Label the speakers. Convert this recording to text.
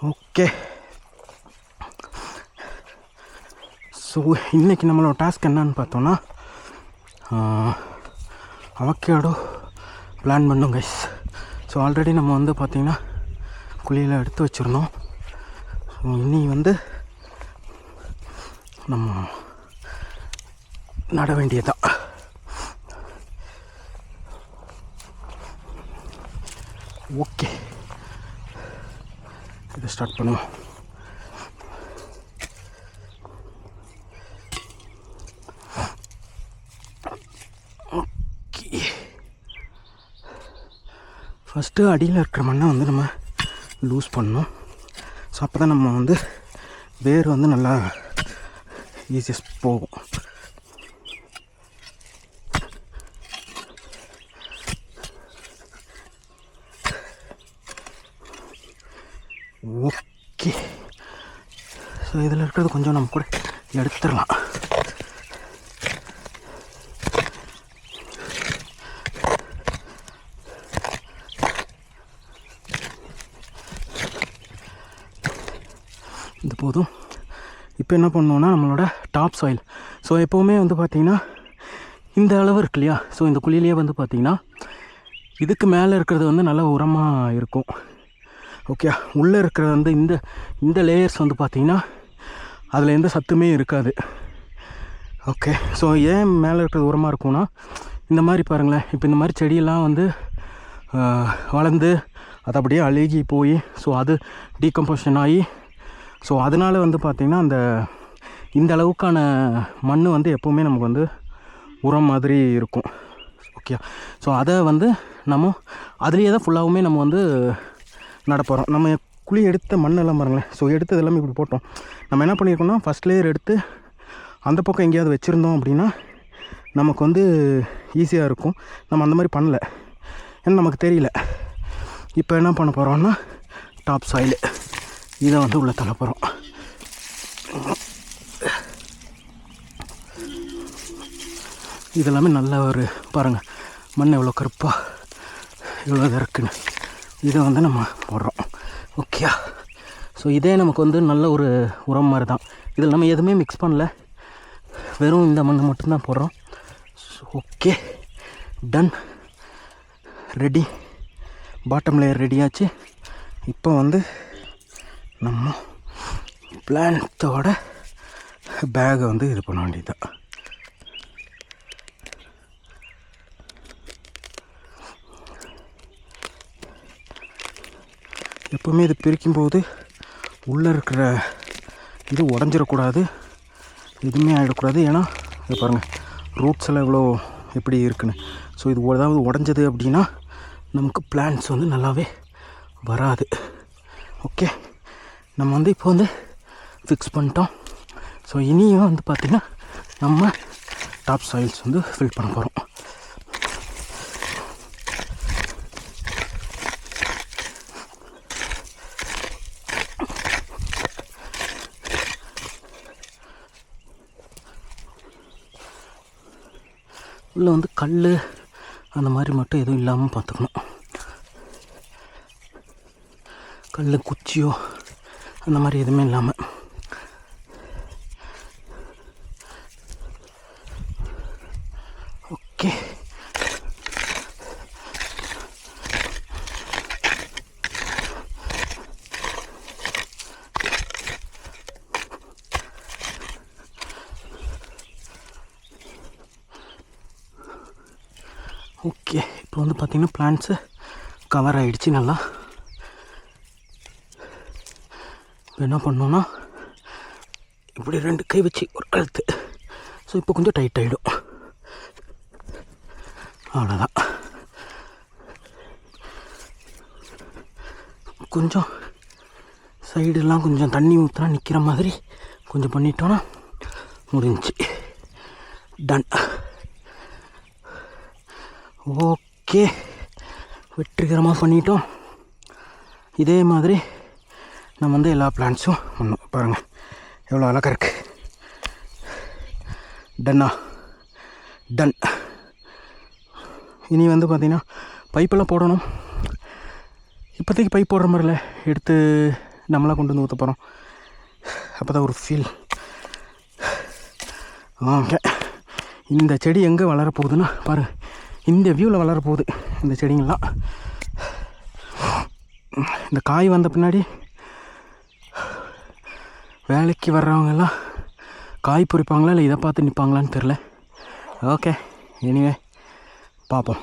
Speaker 1: Okay, so இன்றைக்கி நம்மளோட task என்னன்னு பார்த்தோன்னா அவகேடோ பிளான் பண்ணோம் கைஸ். ஸோ ஆல்ரெடி நம்ம வந்து பார்த்திங்கன்னா குழியில் எடுத்து வச்சுருந்தோம். ஸோ இனி வந்து நம்ம நட வேண்டியதான். ஓகே, இதை ஸ்டார்ட் பண்ணுவோம். ஓகே, ஃபஸ்ட்டு அடியில் இருக்கிற மண்ணை வந்து நம்ம லூஸ் பண்ணணும். ஸோ அப்போ தான் நம்ம வந்து வேர் வந்து நல்லா ஈஸியஸ்ட் போகும். ஓகே, ஸோ இதில் இருக்கிறது கொஞ்சம் நம்ம கூட எடுத்துடலாம். இது போதும். இப்போ என்ன பண்ணோன்னா நம்மளோட டாப் சாயில். ஸோ எப்போவுமே வந்து பார்த்திங்கன்னா இந்த அளவு இருக்கு இல்லையா, ஸோ இந்த குழியிலேயே வந்து பார்த்திங்கன்னா இதுக்கு மேலே இருக்கிறது வந்து நல்ல உரமாக இருக்கும். ஓகே, உள்ளே இருக்கிற வந்து இந்த லேயர்ஸ் வந்து பார்த்திங்கன்னா அதில் எந்த சத்துமே இருக்காது. ஓகே, ஸோ ஏன் மேலே இருக்கிறது உரமாக இருக்கும்னா இந்த மாதிரி பாருங்களேன், இப்போ இந்த மாதிரி செடியெல்லாம் வந்து வளர்ந்து அது அப்படியே அழுகி போய் ஸோ அது டீகம்போஷன் ஆகி ஸோ அதனால் வந்து பார்த்திங்கன்னா இந்த அளவுக்கான மண் வந்து எப்போவுமே நமக்கு வந்து உரம் மாதிரி இருக்கும். ஓகே, ஸோ அதை வந்து நம்ம அதுலேயே தான் ஃபுல்லாகவுமே நம்ம வந்து நடப்போகிறோம். நம்ம குழி எடுத்த மண்ணெல்லாம் பாருங்களேன், ஸோ எடுத்தது எல்லாமே இப்படி போட்டோம். நம்ம என்ன பண்ணியிருக்கோம்னா ஃபஸ்ட் லேயர் எடுத்து அந்த பக்கம் எங்கேயாவது வச்சுருந்தோம் அப்படின்னா நமக்கு வந்து ஈஸியாக இருக்கும். நம்ம அந்த மாதிரி பண்ணல, ஏன்னா நமக்கு தெரியல. இப்போ என்ன பண்ண போகிறோம்னா டாப் சாயில் இதை வந்து உள்ளே தள்ள போகிறோம். இதெல்லாமே நல்ல ஒரு பாருங்கள், மண் எவ்வளோ கருப்பாக இவ்வளோ இருக்குன்னு இதை வந்து நம்ம போடுறோம். ஓகே, ஸோ இதே நமக்கு வந்து நல்ல ஒரு உரம் மாதிரி தான். இதில் நம்ம எதுவுமே மிக்ஸ் பண்ணல, வெறும் இந்த மண் மட்டும்தான் போடுறோம். Okay, done, ready. Bottom layer ரெடியாச்சு. இப்போ வந்து நம்ம பிளான்ட்டோட பேகை வந்து இது பண்ண வேண்டியதுதான். எப்போவுமே இது பிரிக்கும்போது உள்ளே இருக்கிற இது உடஞ்சிடக்கூடாது, எதுவுமே ஆகிடக்கூடாது. ஏன்னா இது பாருங்கள் ரூட்ஸ் எல்லாம் இவ்வளோ எப்படி இருக்குன்னு. ஸோ இது ஏதாவது உடஞ்சது அப்படின்னா நமக்கு பிளான்ட்ஸ் வந்து நல்லாவே வராது. ஓகே, நம்ம வந்து இப்போ வந்து ஃபிக்ஸ் பண்ணிட்டோம். ஸோ இனியும் வந்து பார்த்திங்கன்னா நம்ம டாப் சாயில்ஸ் வந்து ஃபில் பண்ண போகிறோம். உள்ளே வந்து கல் அந்த மாதிரி மட்டும் எதுவும் இல்லாமல் பார்த்துக்கணும். கல் குச்சியோ அந்த மாதிரி எதுவுமே இல்லாமல். ஓகே, ஓகே, இப்போ வந்து பார்த்திங்கன்னா பிளான்ட்ஸு கவர் ஆகிடுச்சு நல்லா. இப்போ என்ன பண்ணோன்னா இப்படி 2 கை வச்சு ஒரு கழுத்து. ஸோ இப்போ கொஞ்சம் டைட் ஆகிடும், அவ்வளோதான். கொஞ்சம் சைடெல்லாம் கொஞ்சம் தண்ணி ஊற்றினா நிற்கிற மாதிரி கொஞ்சம் பண்ணிட்டோன்னா முடிஞ்சிச்சு. டன். ஓகே, வெற்றிகரமாக பண்ணிட்டோம். இதே மாதிரி நம்ம வந்து எல்லா பிளான்ட்ஸும் பண்ணோம். பாருங்கள் எவ்வளோ அழகாக இருக்குது. டன்னா, டன். இனி வந்து பார்த்திங்கன்னா பைப்பெல்லாம் போடணும். இப்போதைக்கு பைப் போடுற மாதிரி இல்லை, எடுத்து நம்மளாக கொண்டு வந்து ஊற்ற போகிறோம். அப்போ தான் ஒரு ஃபீல். ஓகே, இந்த செடி எங்கே வளரப்போகுதுன்னா பாருங்கள், இந்த வியூவில் வளரப்போகுது இந்த செடிங்கள்லாம். இந்த காய் வந்த பின்னாடி வேலைக்கு வர்றவங்கெல்லாம் காய் பொறிப்பாங்களா இல்லை இதை பார்த்து நிற்பாங்களான்னு தெரில. ஓகே, எனிவே பார்ப்போம்.